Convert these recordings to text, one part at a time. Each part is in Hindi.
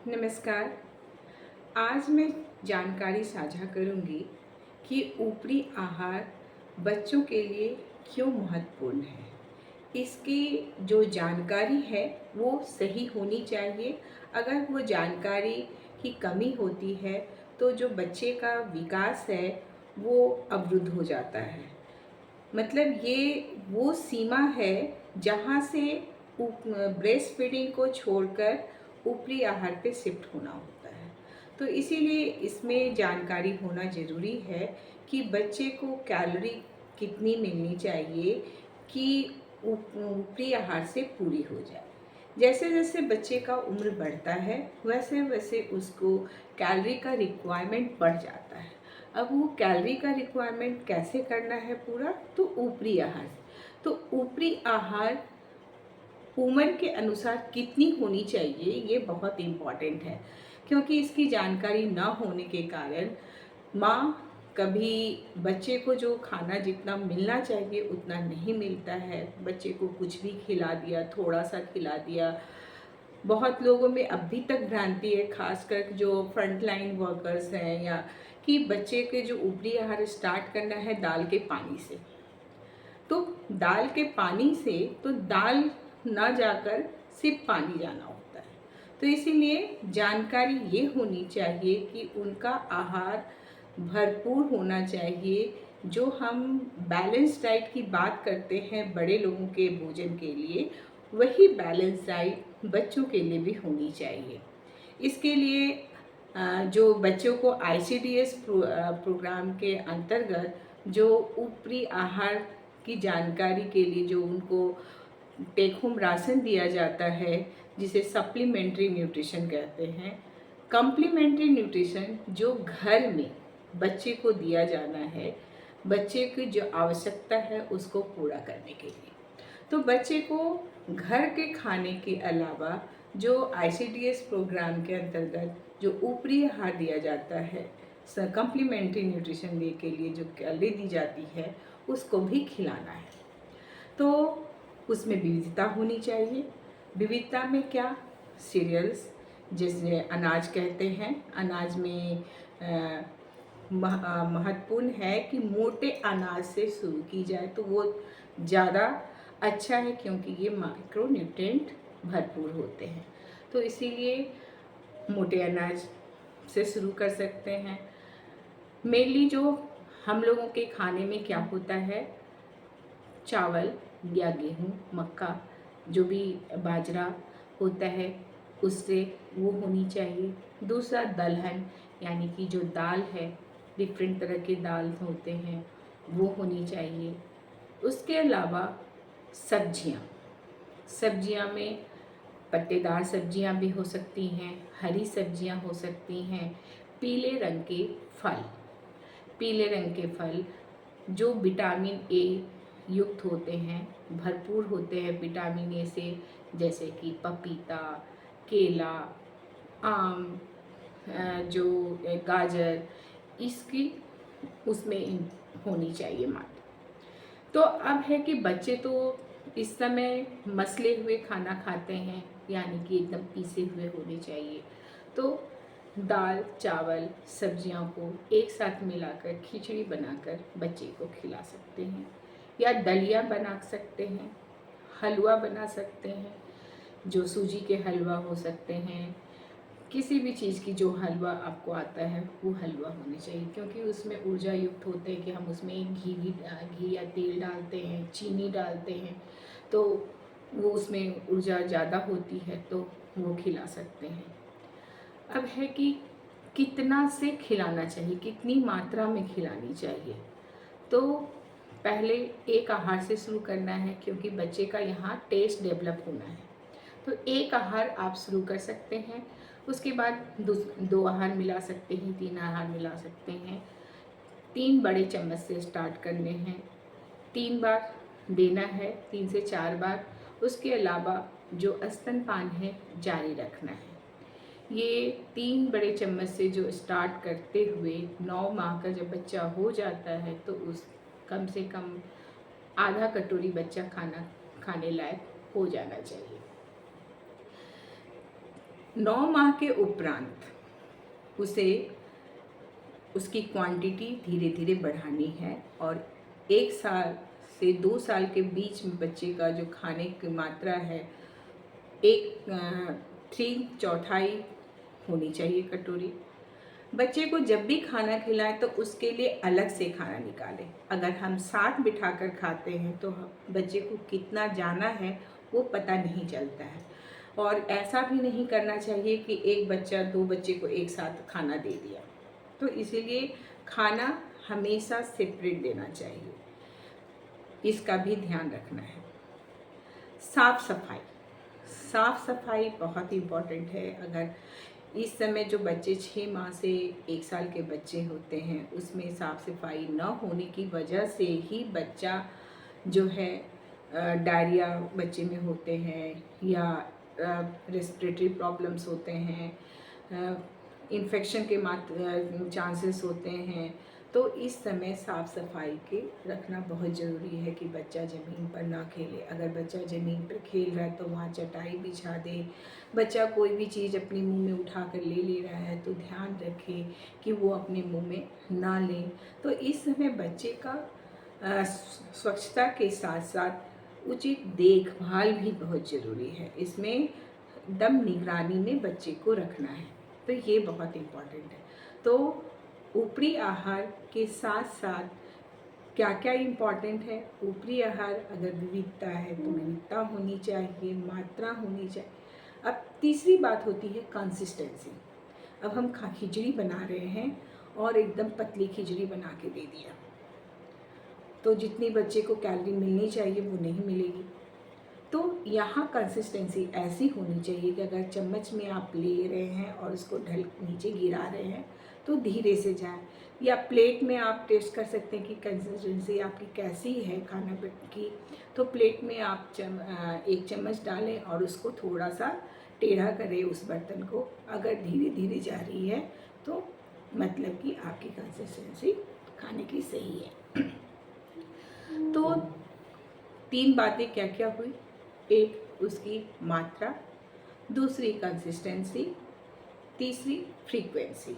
नमस्कार। आज मैं जानकारी साझा करूंगी कि ऊपरी आहार बच्चों के लिए क्यों महत्वपूर्ण है। इसकी जो जानकारी है वो सही होनी चाहिए। अगर वो जानकारी की कमी होती है तो जो बच्चे का विकास है वो अवरुद्ध हो जाता है। मतलब ये वो सीमा है जहाँ से ब्रेस्ट फीडिंग को छोड़कर ऊपरी आहार पे शिफ्ट होना होता है। तो इसीलिए इसमें जानकारी होना ज़रूरी है कि बच्चे को कैलोरी कितनी मिलनी चाहिए कि ऊपरी आहार से पूरी हो जाए। जैसे जैसे बच्चे का उम्र बढ़ता है वैसे वैसे उसको कैलोरी का रिक्वायरमेंट बढ़ जाता है। अब वो कैलोरी का रिक्वायरमेंट कैसे करना है पूरा, तो ऊपरी आहार। तो ऊपरी आहार उम्र के अनुसार कितनी होनी चाहिए ये बहुत इम्पॉर्टेंट है, क्योंकि इसकी जानकारी ना होने के कारण माँ कभी बच्चे को जो खाना जितना मिलना चाहिए उतना नहीं मिलता है। बच्चे को कुछ भी खिला दिया, थोड़ा सा खिला दिया। बहुत लोगों में अभी तक भ्रांति है, खासकर जो फ्रंट लाइन वर्कर्स हैं, या कि बच्चे के जो ऊपरी आहार स्टार्ट करना है दाल के पानी से। तो दाल के पानी से तो दाल ना जाकर सिर्फ पानी जाना होता है। तो इसीलिए जानकारी ये होनी चाहिए कि उनका आहार भरपूर होना चाहिए। जो हम बैलेंस डाइट की बात करते हैं बड़े लोगों के भोजन के लिए, वही बैलेंस डाइट बच्चों के लिए भी होनी चाहिए। इसके लिए जो बच्चों को आईसीडीएस प्रोग्राम के अंतर्गत जो ऊपरी आहार की जानकारी के लिए जो उनको टेक होम राशन दिया जाता है, जिसे सप्लीमेंट्री न्यूट्रिशन कहते हैं। कम्प्लीमेंट्री न्यूट्रिशन जो घर में बच्चे को दिया जाना है, बच्चे की जो आवश्यकता है उसको पूरा करने के लिए। तो बच्चे को घर के खाने के अलावा जो आईसीडीएस प्रोग्राम के अंतर्गत जो ऊपरी आहार दिया जाता है, कम्प्लीमेंट्री न्यूट्रिशन डे के लिए जो कैलोरी दी जाती है, उसको भी खिलाना है। तो उसमें विविधता होनी चाहिए। विविधता में क्या, सीरियल्स जिसे अनाज कहते हैं, अनाज में महत्वपूर्ण है कि मोटे अनाज से शुरू की जाए तो वो ज़्यादा अच्छा है, क्योंकि ये माइक्रो न्यूट्रिएंट भरपूर होते हैं। तो इसीलिए मोटे अनाज से शुरू कर सकते हैं। मेनली जो हम लोगों के खाने में क्या होता है, चावल या गेहूँ, मक्का, जो भी बाजरा होता है उससे वो होनी चाहिए। दूसरा दलहन, यानी कि जो दाल है, डिफरेंट तरह के दाल होते हैं वो होनी चाहिए। उसके अलावा सब्जियाँ, सब्जियाँ में पत्तेदार सब्जियाँ भी हो सकती हैं, हरी सब्जियाँ हो सकती हैं। पीले रंग के फल, पीले रंग के फल जो विटामिन ए युक्त होते हैं, भरपूर होते हैं विटामिन ए से, जैसे कि पपीता, केला, आम, जो गाजर, इसकी उसमें होनी चाहिए मात्रा। तो अब है कि बच्चे तो इस समय मसले हुए खाना खाते हैं, यानी कि एकदम पीसे हुए होने चाहिए। तो दाल, चावल, सब्जियों को एक साथ मिलाकर खिचड़ी बनाकर बच्चे को खिला सकते हैं, या दलिया बना सकते हैं, हलवा बना सकते हैं, जो सूजी के हलवा हो सकते हैं। किसी भी चीज़ की जो हलवा आपको आता है वो हलवा होनी चाहिए, क्योंकि उसमें ऊर्जा युक्त होते हैं कि हम उसमें घी या तेल डालते हैं, चीनी डालते हैं, तो वो उसमें ऊर्जा ज़्यादा होती है, तो वो खिला सकते हैं। अब है कि कितना से खिलाना चाहिए, कितनी मात्रा में खिलानी चाहिए। तो पहले एक आहार से शुरू करना है, क्योंकि बच्चे का यहाँ टेस्ट डेवलप होना है। तो एक आहार आप शुरू कर सकते हैं, उसके बाद दो आहार मिला सकते हैं, 3 आहार मिला सकते हैं। 3 बड़े चम्मच से स्टार्ट करने हैं, 3 बार देना है, 3 से 4 बार। उसके अलावा जो स्तनपान है जारी रखना है। ये 3 बड़े चम्मच से जो स्टार्ट करते हुए 9 माह का जब बच्चा हो जाता है, तो उस कम से कम आधा कटोरी बच्चा खाना खाने लायक हो जाना चाहिए। 9 माह के उपरांत उसे उसकी क्वांटिटी धीरे धीरे बढ़ानी है और 1 साल से 2 साल के बीच में बच्चे का जो खाने की मात्रा है एक 3/4 होनी चाहिए कटोरी। बच्चे को जब भी खाना खिलाएं तो उसके लिए अलग से खाना निकालें। अगर हम साथ बिठाकर खाते हैं तो बच्चे को कितना जाना है वो पता नहीं चलता है। और ऐसा भी नहीं करना चाहिए कि एक बच्चा 2 बच्चे को एक साथ खाना दे दिया। तो इसीलिए खाना हमेशा सेपरेट देना चाहिए, इसका भी ध्यान रखना है। साफ सफाई, साफ सफाई बहुत इम्पॉर्टेंट है। अगर इस समय जो बच्चे 6 माह से 1 साल के बच्चे होते हैं उसमें साफ सफाई न होने की वजह से ही बच्चा जो है डायरिया बच्चे में होते हैं या रेस्पिरेटरी प्रॉब्लम्स होते हैं, इन्फेक्शन के चांसेस होते हैं। तो इस समय साफ़ सफाई के रखना बहुत ज़रूरी है कि बच्चा ज़मीन पर ना खेले। अगर बच्चा ज़मीन पर खेल रहा है तो वहाँ चटाई बिछा दे। बच्चा कोई भी चीज़ अपने मुंह में उठा कर ले रहा है तो ध्यान रखे कि वो अपने मुंह में ना ले। तो इस समय बच्चे का स्वच्छता के साथ साथ उचित देखभाल भी बहुत ज़रूरी है। इसमें एकदम निगरानी में बच्चे को रखना है, तो ये बहुत इम्पॉर्टेंट है। तो ऊपरी आहार के साथ साथ क्या क्या इम्पॉर्टेंट है? ऊपरी आहार अगर विविधता है तो विविधता होनी चाहिए, मात्रा होनी चाहिए। अब तीसरी बात होती है कंसिस्टेंसी। अब हम खिचड़ी बना रहे हैं और एकदम पतली खिचड़ी बना के दे दिया तो जितनी बच्चे को कैलोरी मिलनी चाहिए वो नहीं मिलेगी। तो यहाँ कंसिस्टेंसी ऐसी होनी चाहिए कि अगर चम्मच में आप ले रहे हैं और उसको नीचे गिरा रहे हैं तो धीरे से जाए, या प्लेट में आप टेस्ट कर सकते हैं कि कंसिस्टेंसी आपकी कैसी है खाना की। तो प्लेट में आप 1 चम्मच डालें और उसको थोड़ा सा टेढ़ा करें उस बर्तन को। अगर धीरे धीरे जा रही है तो मतलब कि आपकी कंसिस्टेंसी खाने की सही है। तो 3 बातें क्या क्या हुई? एक उसकी मात्रा, दूसरी कंसिस्टेंसी, तीसरी फ्रीक्वेंसी।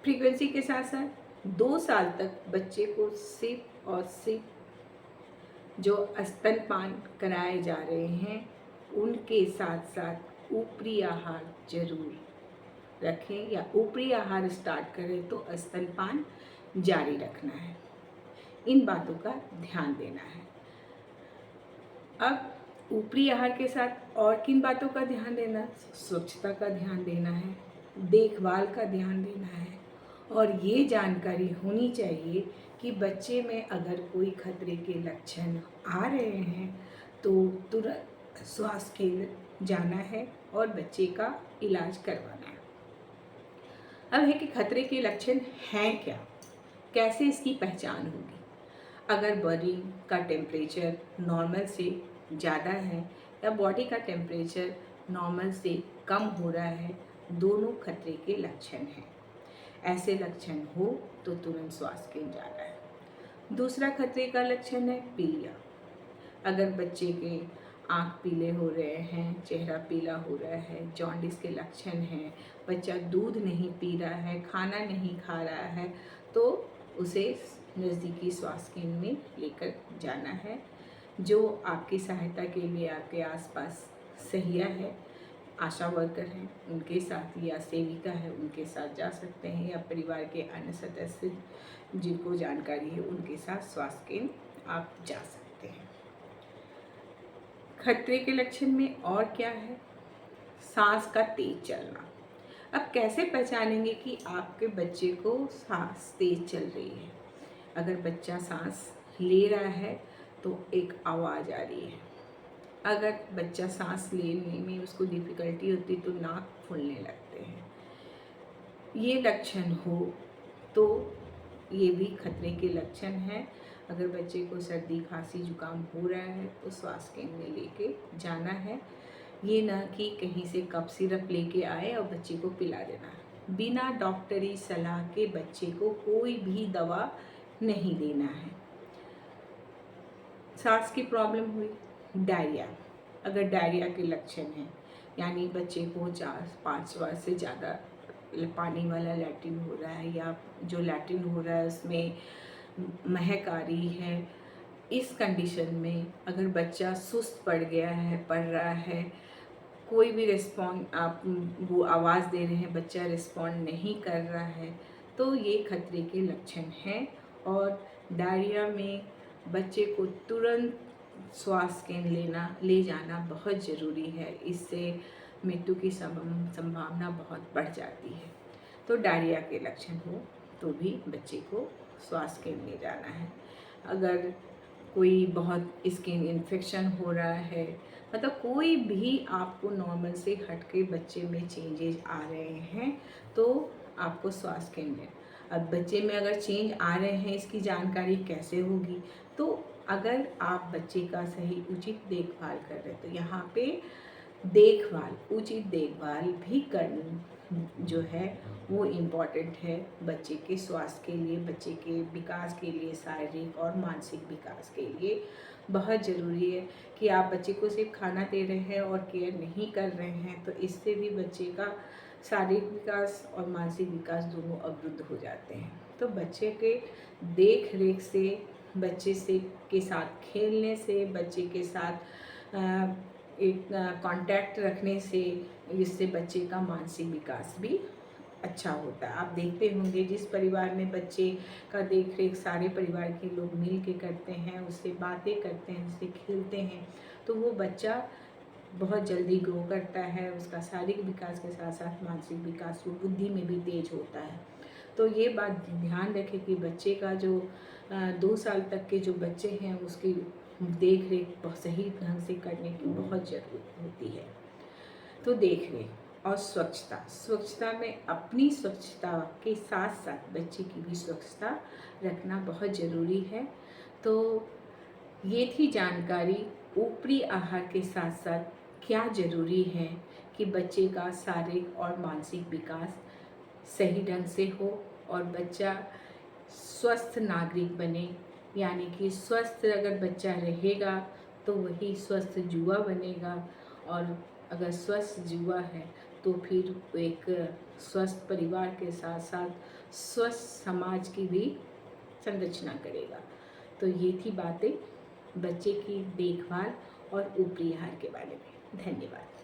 फ्रीक्वेंसी के साथ साथ 2 साल तक बच्चे को सिर्फ और सिर्फ जो स्तनपान कराए जा रहे हैं उनके साथ साथ ऊपरी आहार जरूर रखें, या ऊपरी आहार स्टार्ट करें तो स्तनपान जारी रखना है। इन बातों का ध्यान देना है। अब ऊपरी आहार के साथ और किन बातों का ध्यान देना? स्वच्छता का ध्यान देना है, देखभाल का ध्यान देना है, और ये जानकारी होनी चाहिए कि बच्चे में अगर कोई खतरे के लक्षण आ रहे हैं तो तुरंत स्वास्थ्य केंद्र जाना है और बच्चे का इलाज करवाना है। अब है कि खतरे के लक्षण हैं क्या, कैसे इसकी पहचान होगी? अगर बॉडी का टेम्परेचर नॉर्मल से ज़्यादा है या बॉडी का टेम्परेचर नॉर्मल से कम हो रहा है, दोनों खतरे के लक्षण हैं। ऐसे लक्षण हो तो तुरंत स्वास्थ्य केंद्र जाना है। दूसरा खतरे का लक्षण है पीलिया। अगर बच्चे के आँख पीले हो रहे हैं, चेहरा पीला हो रहा है, जॉन्डिस के लक्षण हैं, बच्चा दूध नहीं पी रहा है, खाना नहीं खा रहा है, तो उसे नज़दीकी स्वास्थ्य केंद्र में लेकर जाना है। जो आपकी सहायता के लिए आपके आसपास सहिया है, आशा वर्कर हैं, उनके साथ या सेविका है उनके साथ जा सकते हैं, या परिवार के अन्य सदस्य जिनको जानकारी है उनके साथ स्वास्थ्य केंद्र आप जा सकते हैं। खतरे के लक्षण में और क्या है? सांस का तेज चलना। अब कैसे पहचानेंगे कि आपके बच्चे को सांस तेज चल रही है? अगर बच्चा सांस ले रहा है तो एक आवाज़ आ रही है। अगर बच्चा सांस लेने में उसको डिफ़िकल्टी होती तो नाक फूलने लगते हैं, ये लक्षण हो तो ये भी खतरे के लक्षण हैं। अगर बच्चे को सर्दी खांसी जुकाम हो रहा है तो स्वास्थ्य केंद्र में लेके जाना है। ये ना कि कहीं से कफ सिरप लेके आए और बच्चे को पिला देना। बिना डॉक्टरी सलाह के बच्चे को कोई भी दवा नहीं देना है। सांस की प्रॉब्लम हुई, डायरिया, अगर डायरिया के लक्षण हैं यानी बच्चे को 4-5 बार से ज़्यादा पानी वाला लैट्रिन हो रहा है, या जो लैट्रिन हो रहा है उसमें महक आ रही है, इस कंडीशन में अगर बच्चा सुस्त पड़ गया है, पड़ रहा है, कोई भी रिस्पॉन्ड, आप वो आवाज़ दे रहे हैं, बच्चा रिस्पॉन्ड नहीं कर रहा है, तो ये खतरे के लक्षण हैं। और डायरिया में बच्चे को तुरंत स्वास्थ्य केंद्र ले जाना बहुत ज़रूरी है, इससे मृत्यु की संभावना बहुत बढ़ जाती है। तो डायरिया के लक्षण हो तो भी बच्चे को स्वास्थ्य केंद्र ले जाना है। अगर कोई बहुत स्किन इन्फेक्शन हो रहा है, मतलब कोई भी आपको नॉर्मल से हट के बच्चे में चेंजेस आ रहे हैं, तो आपको स्वास्थ्य केंद्र। अब बच्चे में अगर चेंज आ रहे हैं, इसकी जानकारी कैसे होगी? तो अगर आप बच्चे का सही उचित देखभाल कर रहे हैं, तो यहाँ पे उचित देखभाल भी करनी जो है वो इम्पॉर्टेंट है बच्चे के स्वास्थ्य के लिए, बच्चे के विकास के लिए, शारीरिक और मानसिक विकास के लिए बहुत ज़रूरी है। कि आप बच्चे को सिर्फ खाना दे रहे हैं और केयर नहीं कर रहे हैं, तो इससे भी बच्चे का शारीरिक विकास और मानसिक विकास दोनों अवरुद्ध हो जाते हैं। तो बच्चे के देख रेख से, बच्चे से के साथ खेलने से, बच्चे के साथ एक कांटेक्ट रखने से, इससे बच्चे का मानसिक विकास भी अच्छा होता है। आप देखते होंगे जिस परिवार में बच्चे का देख रेख सारे परिवार के लोग मिल के करते हैं, उससे बातें करते हैं, उससे खेलते हैं, तो वो बच्चा बहुत जल्दी ग्रो करता है। उसका शारीरिक विकास के साथ साथ मानसिक विकास, वो बुद्धि में भी तेज होता है। तो ये बात ध्यान रखें कि बच्चे का जो 2 साल तक के जो बच्चे हैं उसकी देख रेख सही ढंग से करने की बहुत ज़रूरत होती है। तो देख रेख और स्वच्छता में अपनी स्वच्छता के साथ साथ बच्चे की भी स्वच्छता रखना बहुत ज़रूरी है। तो ये थी जानकारी ऊपरी आहार के साथ साथ क्या ज़रूरी है कि बच्चे का शारीरिक और मानसिक विकास सही ढंग से हो और बच्चा स्वस्थ नागरिक बने। यानी कि स्वस्थ अगर बच्चा रहेगा तो वही स्वस्थ युवा बनेगा, और अगर स्वस्थ युवा है तो फिर वो एक स्वस्थ परिवार के साथ साथ स्वस्थ समाज की भी संरचना करेगा। तो ये थी बातें बच्चे की देखभाल और ऊपरी आहार के बारे में। धन्यवाद।